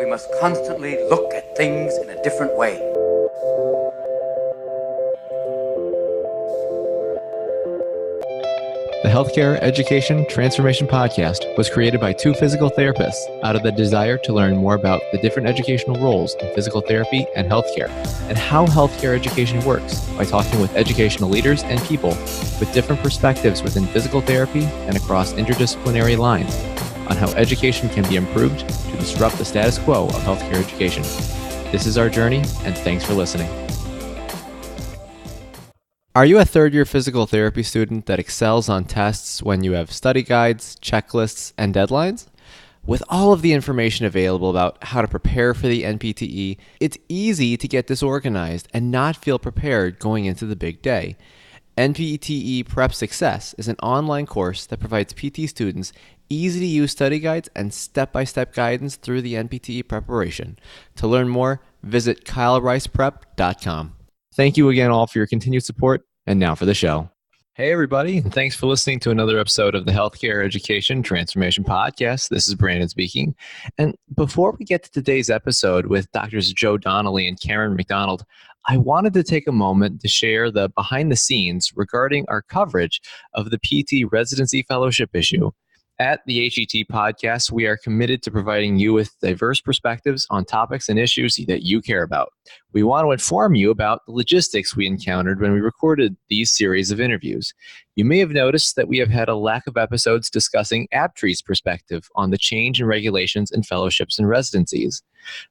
must constantly look at things in a different way. The Healthcare Education Transformation Podcast was created by two physical therapists out of the desire to learn more about the different educational roles in physical therapy and healthcare, and how healthcare education works by talking with educational leaders and people with different perspectives within physical therapy and across interdisciplinary lines on how education can be improved to disrupt the status quo of healthcare education. This is our journey, and thanks for listening. Are you a third-year physical therapy student that excels on tests when you have study guides, checklists, and deadlines? With all of the information available about how to prepare for the NPTE, it's easy to get disorganized and not feel prepared going into the big day. NPTE Prep Success is an online course that provides PT students easy-to-use study guides and step-by-step guidance through the NPTE preparation. To learn more, visit kylericeprep.com. Thank you again all for your continued support, and now for the show. Hey everybody, and thanks for listening to another episode of the Healthcare Education Transformation Podcast. This is Brandon speaking. And before we get to today's episode with Drs. Joe Donnelly and Karen MacDonald, I wanted to take a moment to share the behind the scenes regarding our coverage of the PT Residency Fellowship issue. At the HET Podcast, we are committed to providing you with diverse perspectives on topics and issues that you care about. We want to inform you about the logistics we encountered when we recorded these series of interviews. You may have noticed that we have had a lack of episodes discussing ABPTRFE's perspective on the change in regulations in fellowships and residencies.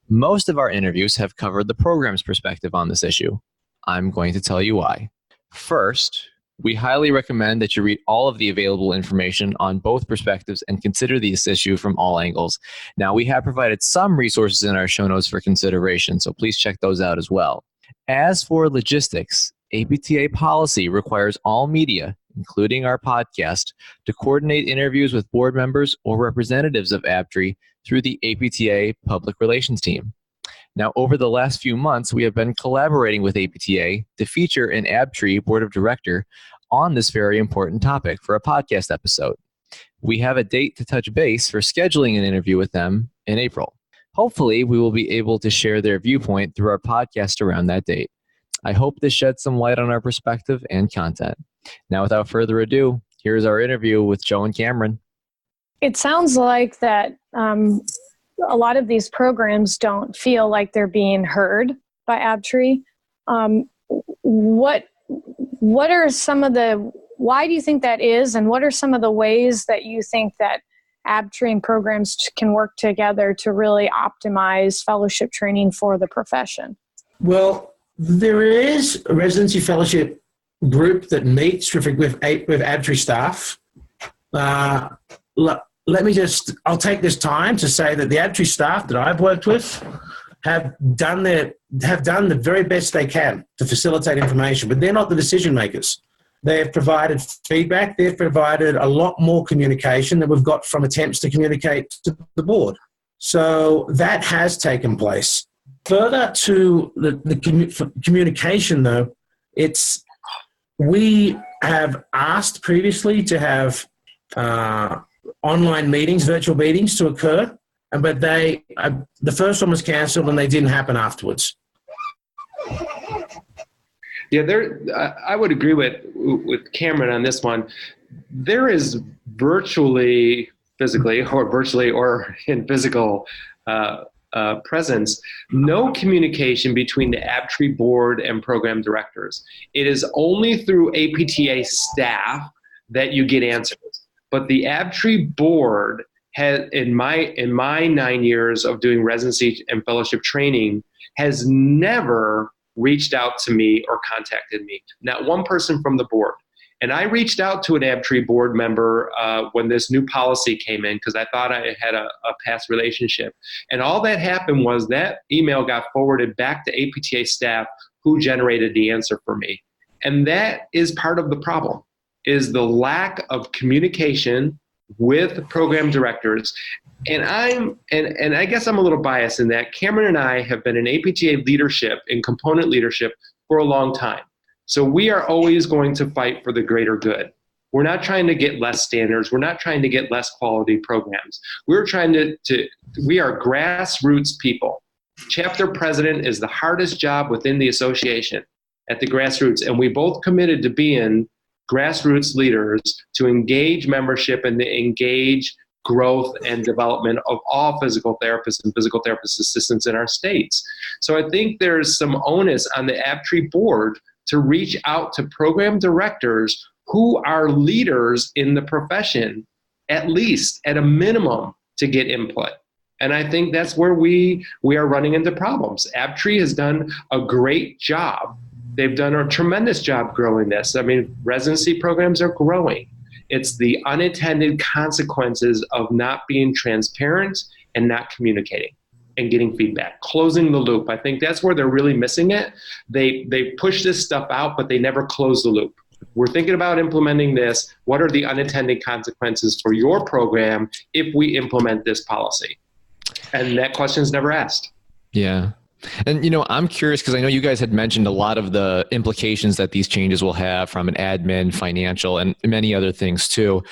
Most of our interviews have covered the program's perspective on this issue. I'm going to tell you why. First, we highly recommend that you read all of the available information on both perspectives and consider this issue from all angles. Now, we have provided some resources in our show notes for consideration, so please check those out as well. As for logistics, ABTA policy requires all media, including our podcast, to coordinate interviews with board members or representatives of ABPTRFE through the ABTA public relations team. Now, over the last few months, we have been collaborating with ABTA to feature an ABPTRFE Board of Director on this very important topic for a podcast episode. We have a date to touch base for scheduling an interview with them in April. Hopefully, we will be able to share their viewpoint through our podcast around that date. I hope this sheds some light on our perspective and content. Now, without further ado, here's our interview with Joe and Cameron. It sounds like that a lot of these programs don't feel like they're being heard by ABPTRFE. What are some of the, why do you think that is, and what are some of the ways that you think that ABPTRFE and programs can work together to really optimize fellowship training for the profession? Well, there is a residency fellowship group that meets with ABPTRFE staff. I'll take this time to say that the ABPTRFE staff that I've worked with have done the very best they can to facilitate information, but they're not the decision makers. They have provided feedback. They've provided a lot more communication than we've got from attempts to communicate to the board. So that has taken place. Further to the communication, though, we have asked previously to have online meetings, virtual meetings to occur, but the first one was cancelled and they didn't happen afterwards. Yeah, I would agree with Cameron on this one. There is virtually or in physical presence, no communication between the ABPTRFE board and program directors. It is only through APTA staff that you get answers. But the ABPTRFE board has, in my 9 years of doing residency and fellowship training, has never reached out to me or contacted me. Not one person from the board. And I reached out to an ABPTRFE board member when this new policy came in because I thought I had a past relationship. And all that happened was that email got forwarded back to APTA staff who generated the answer for me. And that is part of the problem, is the lack of communication with program directors. And I guess I'm a little biased in that Cameron and I have been in APTA leadership and component leadership for a long time. So we are always going to fight for the greater good. We're not trying to get less standards. We're not trying to get less quality programs. We're trying we are grassroots people. Chapter president is the hardest job within the association at the grassroots. And we both committed to being grassroots leaders to engage membership and to engage growth and development of all physical therapists and physical therapist assistants in our states. So I think there's some onus on the ABPTRFE board to reach out to program directors who are leaders in the profession, at least at a minimum, to get input. And I think that's where we are running into problems. ABPTRFE has done a great job. They've done a tremendous job growing this. I mean, residency programs are growing. It's the unintended consequences of not being transparent and not communicating and getting feedback, closing the loop. I think that's where they're really missing it. They push this stuff out, but they never close the loop. We're thinking about implementing this. What are the unintended consequences for your program if we implement this policy? And that question is never asked. Yeah. And, I'm curious because I know you guys had mentioned a lot of the implications that these changes will have from an admin, financial, and many other things too.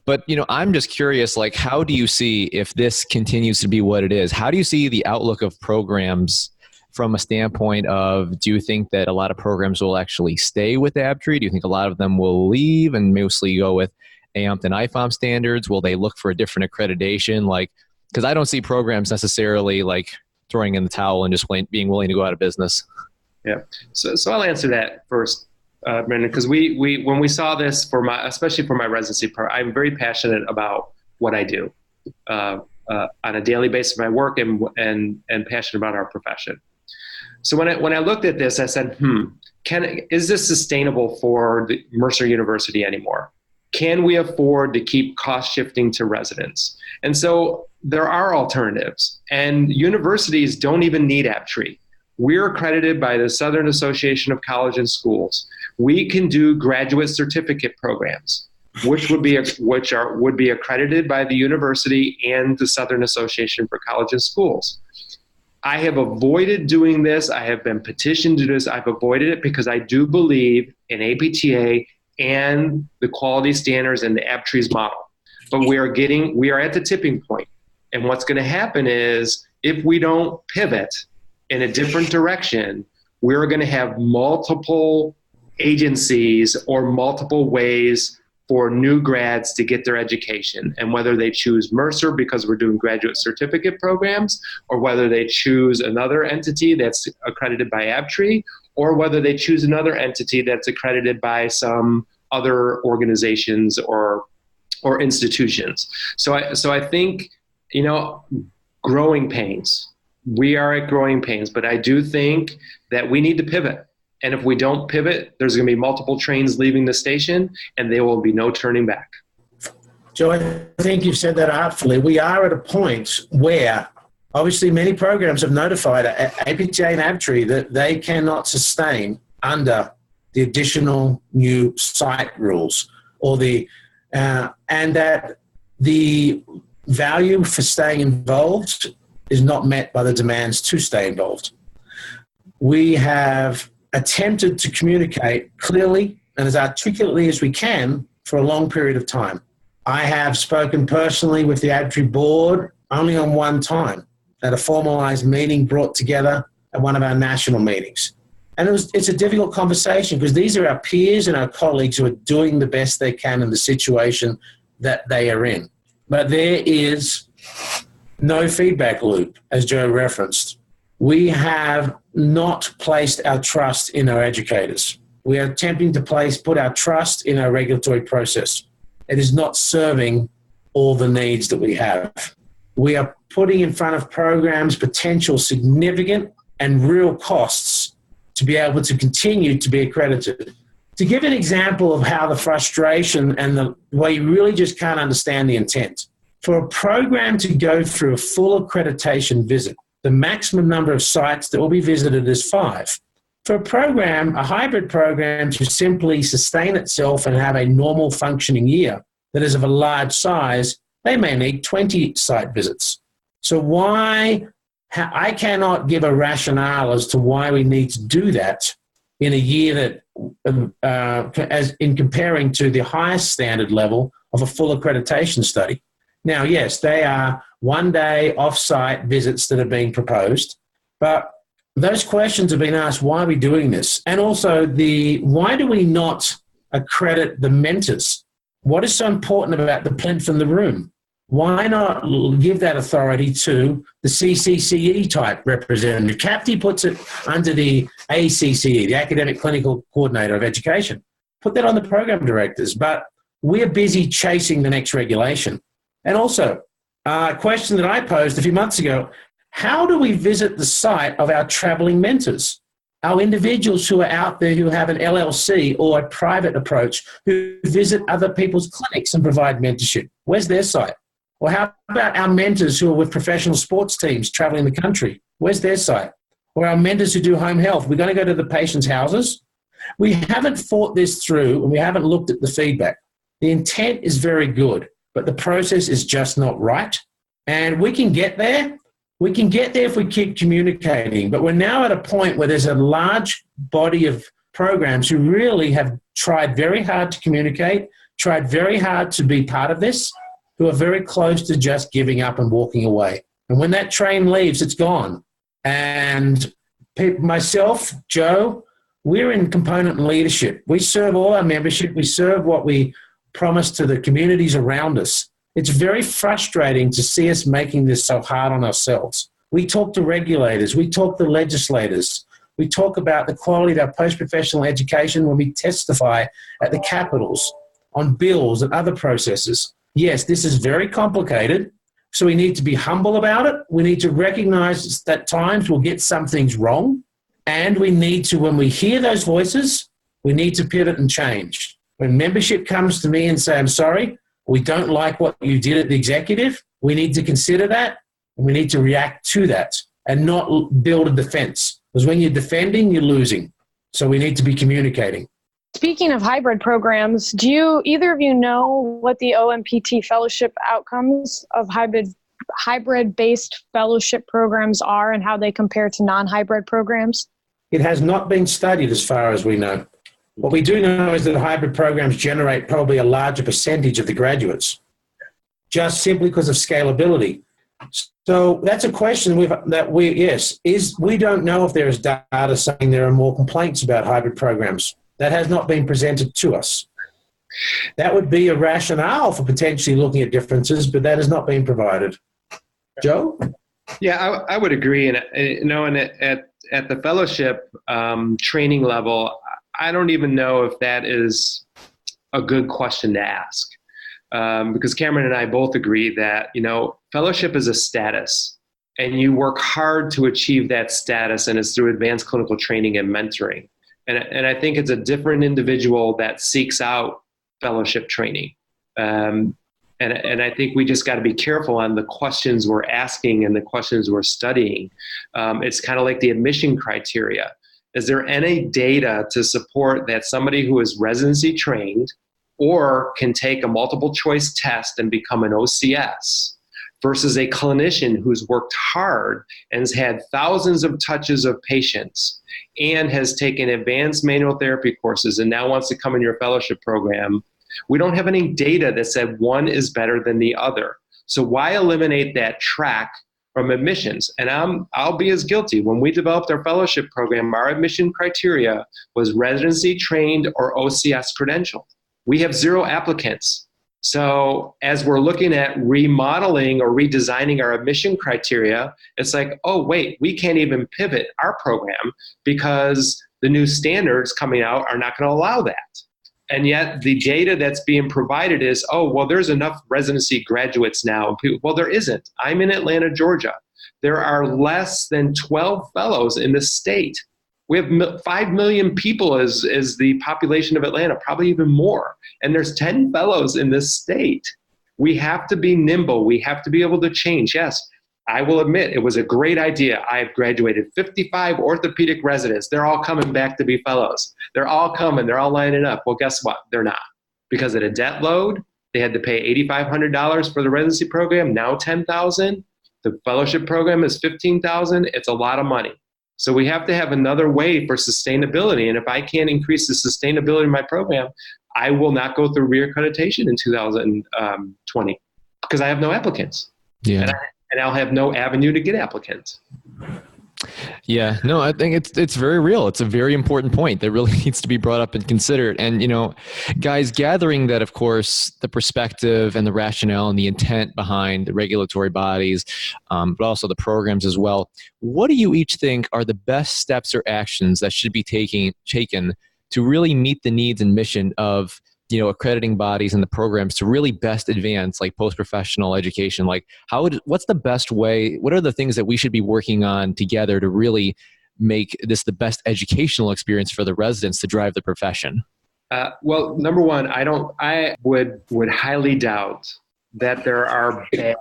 But, I'm just curious, like, how do you see, if this continues to be what it is, how do you see the outlook of programs from a standpoint of, do you think that a lot of programs will actually stay with ABPTRFE? Do you think a lot of them will leave and mostly go with AMP and IFOM standards? Will they look for a different accreditation? Because I don't see programs necessarily throwing in the towel and just being willing to go out of business. Yeah. So I'll answer that first, Brendan, because we when we saw this especially for my residency part, I'm very passionate about what I do on a daily basis, my work and passionate about our profession. So when I looked at this, I said, is this sustainable for the Mercer University anymore? Can we afford to keep cost shifting to residents? And so there are alternatives, and universities don't even need ABPTRFE. We're accredited by the Southern Association of College and Schools. We can do graduate certificate programs, which would be accredited by the university and the Southern Association for College and Schools. I have avoided doing this. I have been petitioned to do this. I've avoided it because I do believe in APTA and the quality standards and the ABPTRFE's model. But we are at the tipping point. And what's going to happen is, if we don't pivot in a different direction, we're going to have multiple agencies or multiple ways for new grads to get their education. And whether they choose Mercer because we're doing graduate certificate programs, or whether they choose another entity that's accredited by ABPTRFE, or whether they choose another entity that's accredited by some other organizations or institutions. So I think, growing pains. We are at growing pains, but I do think that we need to pivot. And if we don't pivot, there's going to be multiple trains leaving the station, and there will be no turning back. Joe, I think you've said that artfully. We are at a point where, obviously, many programs have notified APTA and ABPTRFE that they cannot sustain under the additional new site rules, or and that the value for staying involved is not met by the demands to stay involved. We have attempted to communicate clearly and as articulately as we can for a long period of time. I have spoken personally with the ABPTRFE board only on one time at a formalized meeting brought together at one of our national meetings. And it's a difficult conversation because these are our peers and our colleagues who are doing the best they can in the situation that they are in. But there is no feedback loop, as Joe referenced. We have not placed our trust in our educators. We are attempting to put our trust in our regulatory process. It is not serving all the needs that we have. We are putting in front of programs potential significant and real costs to be able to continue to be accredited. To give an example of how the frustration and the way you really just can't understand the intent. For a program to go through a full accreditation visit, the maximum number of sites that will be visited is 5. For a program, a hybrid program, to simply sustain itself and have a normal functioning year that is of a large size, they may need 20 site visits. So I cannot give a rationale as to why we need to do that in a year that, as in comparing to the highest standard level of a full accreditation study. Now, yes, they are one-day off-site visits that are being proposed, but those questions have been asked, why are we doing this? And also, why do we not accredit the mentors? What is so important about the plinth in the room? Why not give that authority to the CCCE type representative? CAPTE puts it under the ACCE, the Academic Clinical Coordinator of Education. Put that on the program directors, but we're busy chasing the next regulation. And also, a question that I posed a few months ago, how do we visit the site of our traveling mentors? Our individuals who are out there who have an LLC or a private approach, who visit other people's clinics and provide mentorship. Where's their site? Or how about our mentors who are with professional sports teams traveling the country? Where's their site? Or our mentors who do home health. We're going to go to the patients' houses. We haven't thought this through and we haven't looked at the feedback. The intent is very good, but the process is just not right. And we can get there. We can get there if we keep communicating, but we're now at a point where there's a large body of programs who really have tried very hard to communicate, tried very hard to be part of this, who are very close to just giving up and walking away. And when that train leaves, it's gone. And myself, Joe, we're in component leadership. We serve all our membership. We serve what we promise to the communities around us. It's very frustrating to see us making this so hard on ourselves. We talk to regulators. We talk to legislators. We talk about the quality of our post-professional education when we testify at the capitals on bills and other processes. Yes, this is very complicated, so we need to be humble about it. We need to recognize that at times we'll get some things wrong, and we need to, when we hear those voices, we need to pivot and change. When membership comes to me and say, I'm sorry, we don't like what you did at the executive, we need to consider that, and we need to react to that and not build a defense. Because when you're defending, you're losing. So we need to be communicating. Speaking of hybrid programs, do either of you know what the OMPT fellowship outcomes of hybrid-based fellowship programs are and how they compare to non-hybrid programs? It has not been studied as far as we know. What we do know is that hybrid programs generate probably a larger percentage of the graduates, just simply because of scalability. So that's a question we don't know if there is data saying there are more complaints about hybrid programs. That has not been presented to us. That would be a rationale for potentially looking at differences, but that has not been provided. Joe? Yeah, I would agree. And at the fellowship training level, I don't even know if that is a good question to ask, because Cameron and I both agree that, fellowship is a status and you work hard to achieve that status, and it's through advanced clinical training and mentoring. And I think it's a different individual that seeks out fellowship training. And I think we just got to be careful on the questions we're asking and the questions we're studying. It's kind of like the admission criteria. Is there any data to support that somebody who is residency trained or can take a multiple choice test and become an OCS versus a clinician who's worked hard and has had thousands of touches of patients and has taken advanced manual therapy courses and now wants to come in your fellowship program? We don't have any data that said one is better than the other. So why eliminate that track from admissions? And I'll be as guilty. When we developed our fellowship program, our admission criteria was residency trained or OCS credentialed. We have 0 applicants. So as we're looking at remodeling or redesigning our admission criteria, it's like, oh, wait, we can't even pivot our program because the new standards coming out are not going to allow that. And yet the data that's being provided is, oh, well, there's enough residency graduates now. Well, there isn't. I'm in Atlanta, Georgia. There are less than 12 fellows in the state. We have 5 million people as the population of Atlanta, probably even more. And there's 10 fellows in this state. We have to be nimble. We have to be able to change. Yes, I will admit it was a great idea. I've graduated 55 orthopedic residents. They're all coming back to be fellows. They're all coming. They're all lining up. Well, guess what? They're not. Because of the debt load, they had to pay $8,500 for the residency program, now $10,000. The fellowship program is $15,000. It's a lot of money. So we have to have another way for sustainability. And if I can't increase the sustainability of my program, I will not go through reaccreditation in 2020 because I have no applicants. Yeah. And I'll have no avenue to get applicants. Yeah, no, I think it's very real. It's a very important point that really needs to be brought up and considered. And, guys, gathering that, of course, the perspective and the rationale and the intent behind the regulatory bodies, but also the programs as well. What do you each think are the best steps or actions that should be taken to really meet the needs and mission of accrediting bodies and the programs to really best advance like post-professional education? Like what's the best way? What are the things that we should be working on together to really make this the best educational experience for the residents to drive the profession? Well, number one, I would highly doubt that there are bad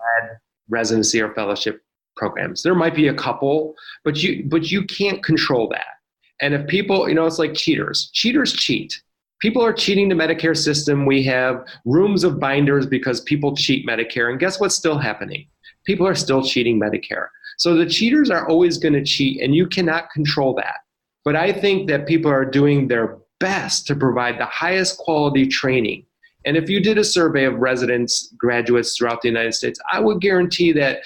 residency or fellowship programs. There might be a couple, but you can't control that. And if people, it's like cheaters. Cheaters cheat. People are cheating the Medicare system. We have rooms of binders because people cheat Medicare. And guess what's still happening? People are still cheating Medicare. So the cheaters are always going to cheat, and you cannot control that. But I think that people are doing their best to provide the highest quality training. And if you did a survey of residents, graduates throughout the United States, I would guarantee that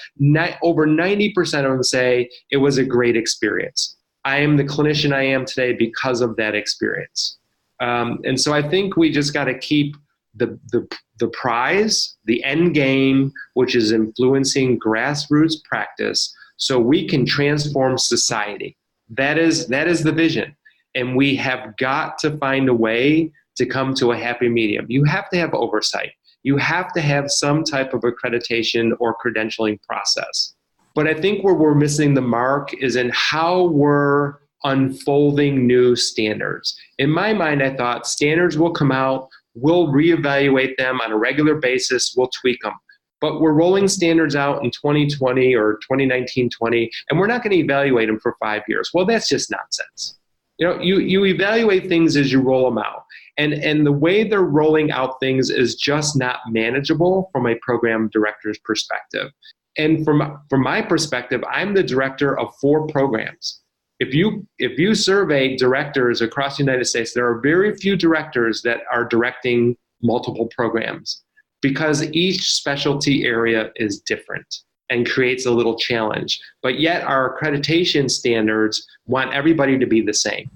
over 90% of them say it was a great experience. I am the clinician I am today because of that experience. And so I think we just got to keep the prize, the end game, which is influencing grassroots practice so we can transform society. That is the vision. And we have got to find a way to come to a happy medium. You have to have oversight. You have to have some type of accreditation or credentialing process. But I think where we're missing the mark is in how we're unfolding new standards. In my mind, I thought standards will come out, we'll reevaluate them on a regular basis, we'll tweak them. But we're rolling standards out in 2020 or 2019-20, and we're not going to evaluate them for 5 years. Well, that's just nonsense. You evaluate things as you roll them out. And the way they're rolling out things is just not manageable from a program director's perspective. And from my perspective, I'm the director of 4 programs. If you survey directors across the United States, there are very few directors that are directing multiple programs because each specialty area is different and creates a little challenge. But yet our accreditation standards want everybody to be the same.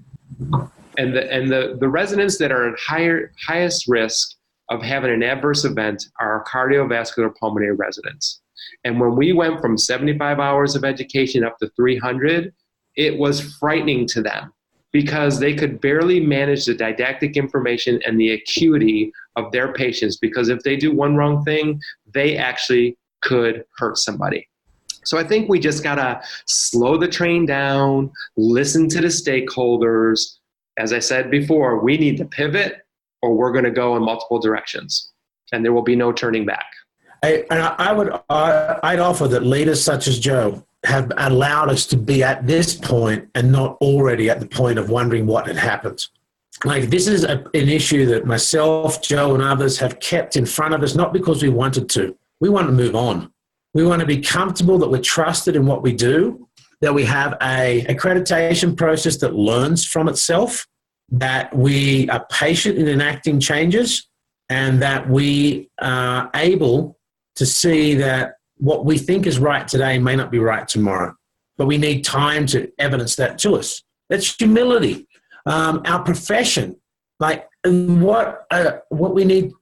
And the residents that are at highest risk of having an adverse event are cardiovascular pulmonary residents. And when we went from 75 hours of education up to 300, it was frightening to them because they could barely manage the didactic information and the acuity of their patients, because if they do one wrong thing, they actually could hurt somebody. So I think we just gotta slow the train down, listen to the stakeholders. As I said before, we need to pivot or we're gonna go in multiple directions and there will be no turning back. I'd offer that leaders such as Joe have allowed us to be at this point and not already at the point of wondering what had happened. Like, this is an issue that myself, Joe, and others have kept in front of us, not because we wanted to. We want to move on. We want to be comfortable that we're trusted in what we do, that we have an accreditation process that learns from itself, that we are patient in enacting changes, and that we are able to see that what we think is right today may not be right tomorrow, but we need time to evidence that to us. That's humility. Our profession, like what we need,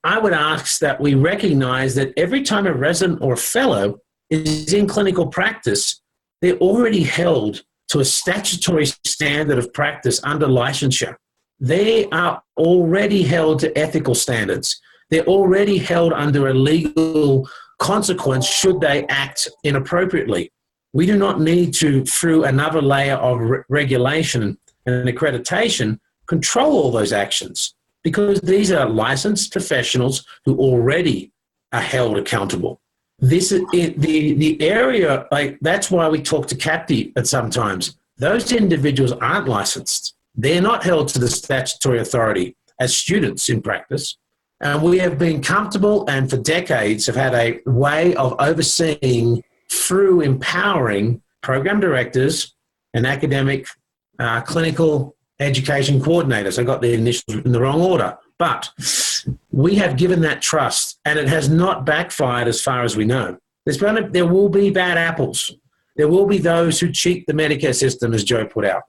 I would ask that we recognize that every time a resident or a fellow is in clinical practice, they're already held to a statutory standard of practice under licensure. They are already held to ethical standards. They're already held under a legal consequence should they act inappropriately. We do not need to, through another layer of regulation and accreditation, control all those actions, because these are licensed professionals who already are held accountable. This is the area, like, that's why we talk to CAPTI at sometimes. Those individuals aren't licensed. They're not held to the statutory authority as students in practice. And we have been comfortable and for decades have had a way of overseeing through empowering program directors and academic clinical education coordinators. I got the initials in the wrong order. But we have given that trust, and it has not backfired as far as we know. There will be bad apples. There will be those who cheat the Medicare system, as Joe put out.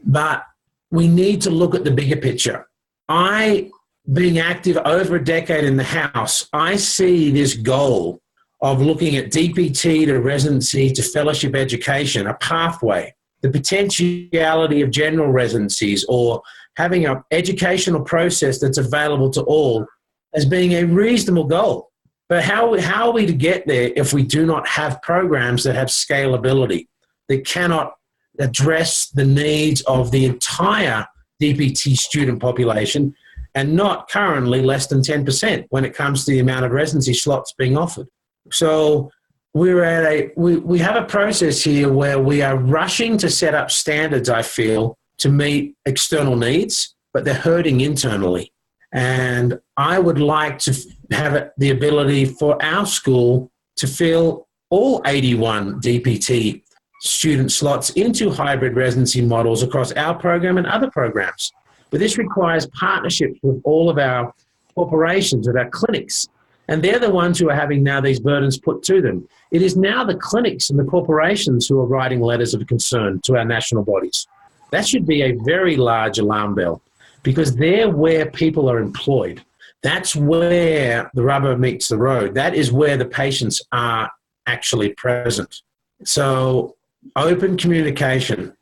But we need to look at the bigger picture. Being active over a decade in the House, I see this goal of looking at DPT to residency to fellowship education, a pathway, the potentiality of general residencies, or having an educational process that's available to all as being a reasonable goal. But how are we to get there if we do not have programs that have scalability, that cannot address the needs of the entire DPT student population, and not currently less than 10% when it comes to the amount of residency slots being offered? So we have a process here where we are rushing to set up standards, I feel, to meet external needs, but they're hurting internally. And I would like to have the ability for our school to fill all 81 DPT student slots into hybrid residency models across our program and other programs. But this requires partnerships with all of our corporations, with our clinics, and they're the ones who are having now these burdens put to them. It is now the clinics and the corporations who are writing letters of concern to our national bodies. That should be a very large alarm bell, because they're where people are employed. That's where the rubber meets the road. That is where the patients are actually present. So open communication,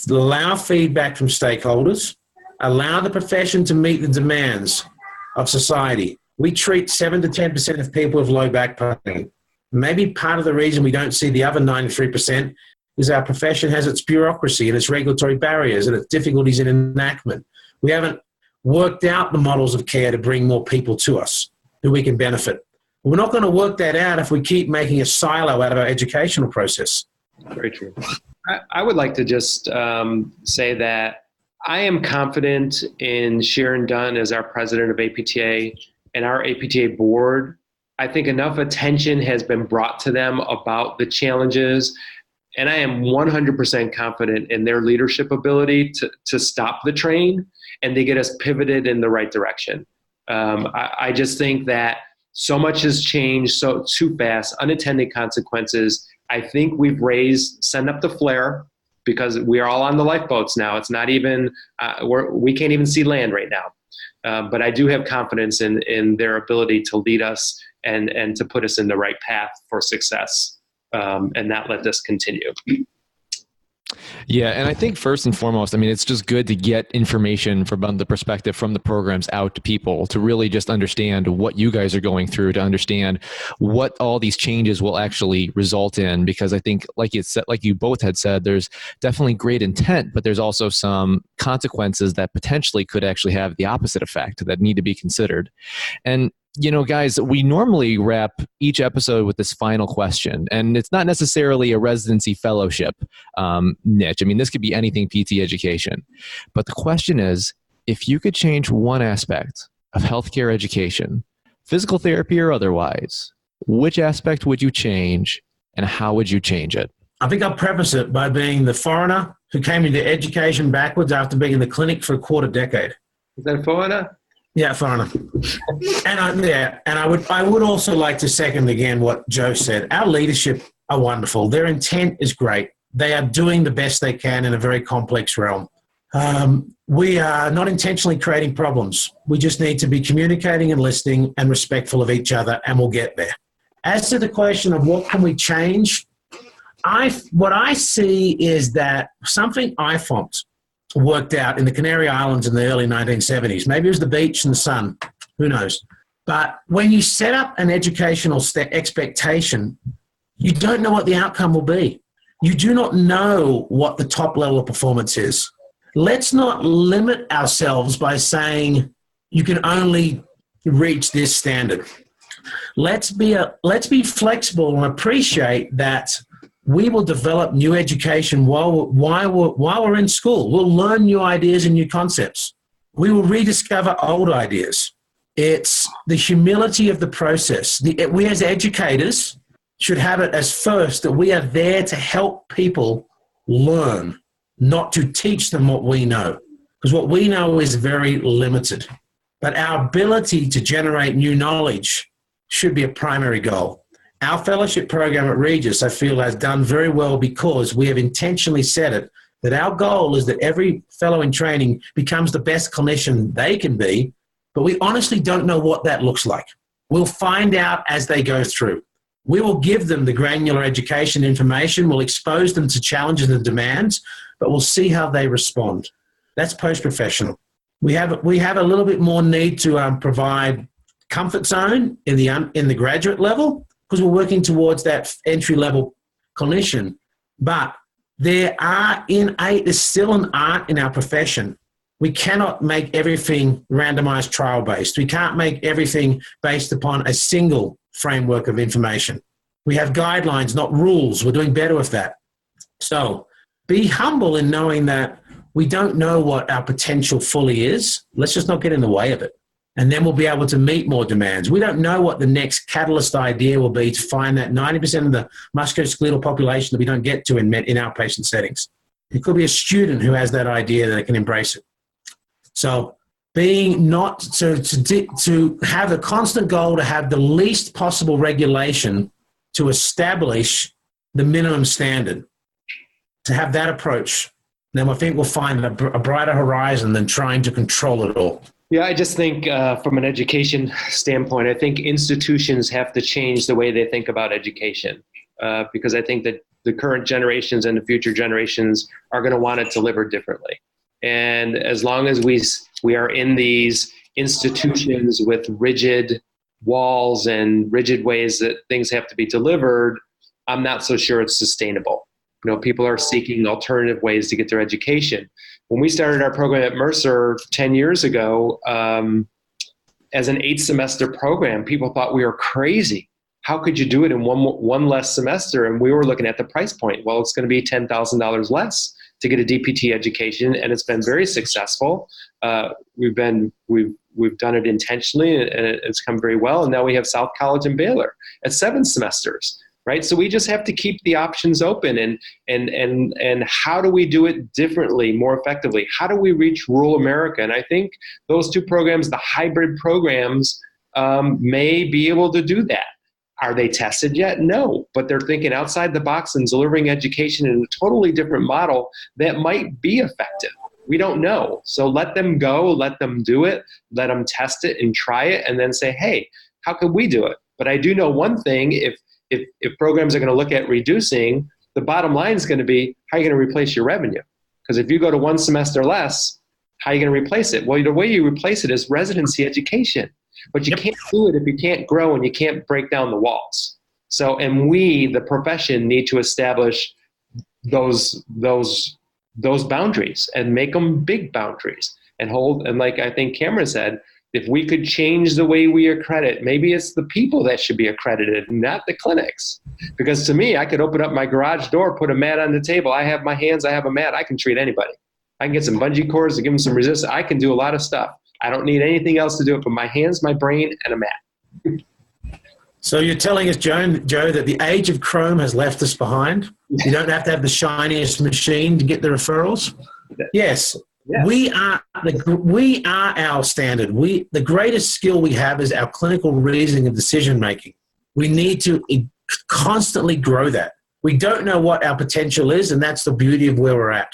allow feedback from stakeholders, allow the profession to meet the demands of society. We treat 7 to 10% of people with low back pain. Maybe part of the reason we don't see the other 93% is our profession has its bureaucracy and its regulatory barriers and its difficulties in enactment. We haven't worked out the models of care to bring more people to us who we can benefit. We're not going to work that out if we keep making a silo out of our educational process. Very true. I would like to just say that I am confident in Sharon Dunn as our president of APTA and our APTA board. I think enough attention has been brought to them about the challenges, and I am 100% confident in their leadership ability to stop the train and to get us pivoted in the right direction. I just think that so much has changed so too fast, unintended consequences. I think we've send up the flare, because we are all on the lifeboats now. It's not even, we can't even see land right now. But I do have confidence in their ability to lead us and to put us in the right path for success, and not let this continue. Yeah, and I think first and foremost, I mean, it's just good to get information from the perspective from the programs out to people, to really just understand what you guys are going through, to understand what all these changes will actually result in. Because I think, like you both had said, there's definitely great intent, but there's also some consequences that potentially could actually have the opposite effect that need to be considered. And you know, guys, we normally wrap each episode with this final question, and it's not necessarily a residency fellowship niche. I mean, this could be anything PT education. But the question is, if you could change one aspect of healthcare education, physical therapy or otherwise, which aspect would you change, and how would you change it? I think I'll preface it by being the foreigner who came into education backwards after being in the clinic for a quarter decade. Is that a foreigner? Yeah, foreigner. And I would also like to second again what Joe said. Our leadership are wonderful. Their intent is great. They are doing the best they can in a very complex realm. We are not intentionally creating problems. We just need to be communicating and listening and respectful of each other, and we'll get there. As to the question of what can we change, what I see is that something IFOMT worked out in the Canary Islands in the early 1970s. Maybe it was the beach and the sun. Who knows? But when you set up an educational expectation, you don't know what the outcome will be. You do not know what the top level of performance is. Let's not limit ourselves by saying you can only reach this standard. Let's be flexible and appreciate that we will develop new education while we're in school. We'll learn new ideas and new concepts. We will rediscover old ideas. It's the humility of the process. We as educators should have it as first that we are there to help people learn, not to teach them what we know. Because what we know is very limited. But our ability to generate new knowledge should be a primary goal. Our fellowship program at Regis, I feel, has done very well because we have intentionally set it that our goal is that every fellow in training becomes the best clinician they can be, but we honestly don't know what that looks like. We'll find out as they go through. We will give them the granular education information, we'll expose them to challenges and demands, but we'll see how they respond. That's post-professional. We have a little bit more need to provide comfort zone in the graduate level because we're working towards that entry-level clinician. But there's still an art in our profession. We cannot make everything randomized trial-based. We can't make everything based upon a single framework of information. We have guidelines, not rules. We're doing better with that. So be humble in knowing that we don't know what our potential fully is. Let's just not get in the way of it. And then we'll be able to meet more demands. We don't know what the next catalyst idea will be to find that 90% of the musculoskeletal population that we don't get to in outpatient settings. It could be a student who has that idea that can embrace it. So being not to have a constant goal to have the least possible regulation to establish the minimum standard, to have that approach, then I think we'll find a brighter horizon than trying to control it all. Yeah, I just think from an education standpoint, I think institutions have to change the way they think about education because I think that the current generations and the future generations are going to want it delivered differently. And as long as we are in these institutions with rigid walls and rigid ways that things have to be delivered, I'm not so sure it's sustainable. You know, people are seeking alternative ways to get their education. When we started our program at Mercer 10 years ago, as an 8-semester program, people thought we were crazy. How could you do it in one less semester? And we were looking at the price point. Well, it's going to be $10,000 less to get a DPT education, and it's been very successful. We've done it intentionally, and it's come very well. And now we have South College and Baylor at 7 semesters. Right, so we just have to keep the options open, and how do we do it differently, more effectively? How do we reach rural America? And I think those 2 programs, the hybrid programs, may be able to do that. Are they tested yet? No, but they're thinking outside the box and delivering education in a totally different model that might be effective. We don't know, so let them go, let them do it, let them test it and try it, and then say, hey, how can we do it? But I do know one thing: if programs are going to look at reducing, the bottom line is going to be, how are you going to replace your revenue? Because if you go to 1 semester less, how are you going to replace it? Well, the way you replace it is residency education. But you can't do it if you can't grow and you can't break down the walls. So, and we, the profession, need to establish those boundaries and make them big boundaries and hold. And like I think Cameron said, if we could change the way we accredit, maybe it's the people that should be accredited, not the clinics. Because to me, I could open up my garage door, put a mat on the table. I have my hands, I have a mat. I can treat anybody. I can get some bungee cords to give them some resistance. I can do a lot of stuff. I don't need anything else to do it but my hands, my brain, and a mat. So you're telling us, Joe, that the age of Chrome has left us behind? You don't have to have the shiniest machine to get the referrals? Yes. Yeah. We are our standard. The greatest skill we have is our clinical reasoning and decision making. We need to constantly grow that. We don't know what our potential is, and that's the beauty of where we're at.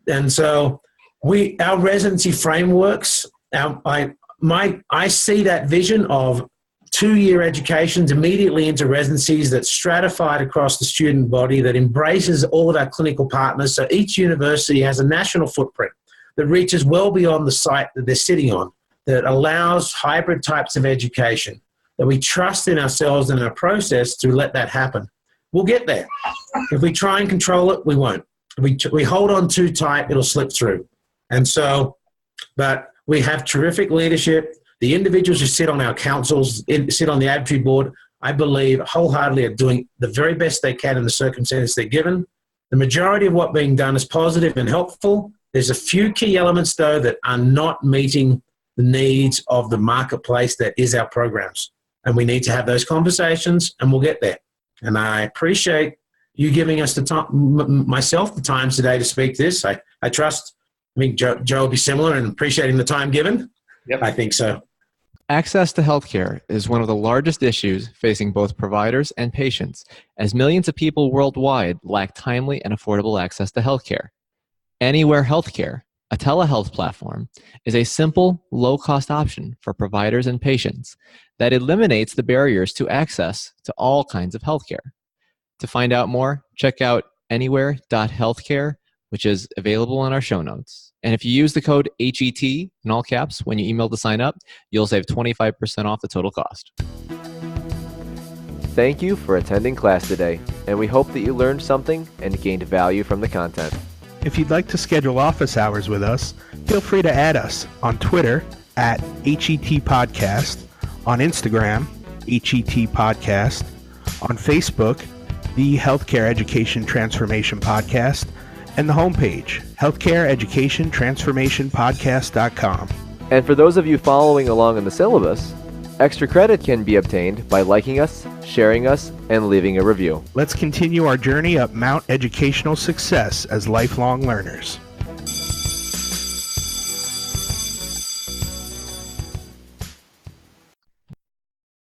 And so our residency frameworks, I see that vision of 2-year educations immediately into residencies that's stratified across the student body, that embraces all of our clinical partners. So each university has a national footprint that reaches well beyond the site that they're sitting on, that allows hybrid types of education, that we trust in ourselves and our process to let that happen. We'll get there. If we try and control it, we won't. If we hold on too tight, it'll slip through. And so, but we have terrific leadership. The individuals who sit on our councils, sit on the ABPTRFE board, I believe wholeheartedly are doing the very best they can in the circumstances they're given. The majority of what's being done is positive and helpful. There's a few key elements, though, that are not meeting the needs of the marketplace that is our programs. And we need to have those conversations, and we'll get there. And I appreciate you giving us the time, myself, the time today to speak this. I trust, Joe will be similar in appreciating the time given. Yep. I think so. Access to healthcare is one of the largest issues facing both providers and patients, as millions of people worldwide lack timely and affordable access to healthcare. Anywhere Healthcare, a telehealth platform, is a simple, low-cost option for providers and patients that eliminates the barriers to access to all kinds of healthcare. To find out more, check out anywhere.healthcare, which is available in our show notes. And if you use the code HET in all caps when you email to sign up, you'll save 25% off the total cost. Thank you for attending class today, and we hope that you learned something and gained value from the content. If you'd like to schedule office hours with us, feel free to add us on Twitter at HET Podcast, on Instagram, HET Podcast, on Facebook, the Healthcare Education Transformation Podcast, and the homepage, healthcareeducationtransformationpodcast.com. And for those of you following along in the syllabus, extra credit can be obtained by liking us, sharing us, and leaving a review. Let's continue our journey up Mount Educational Success as lifelong learners.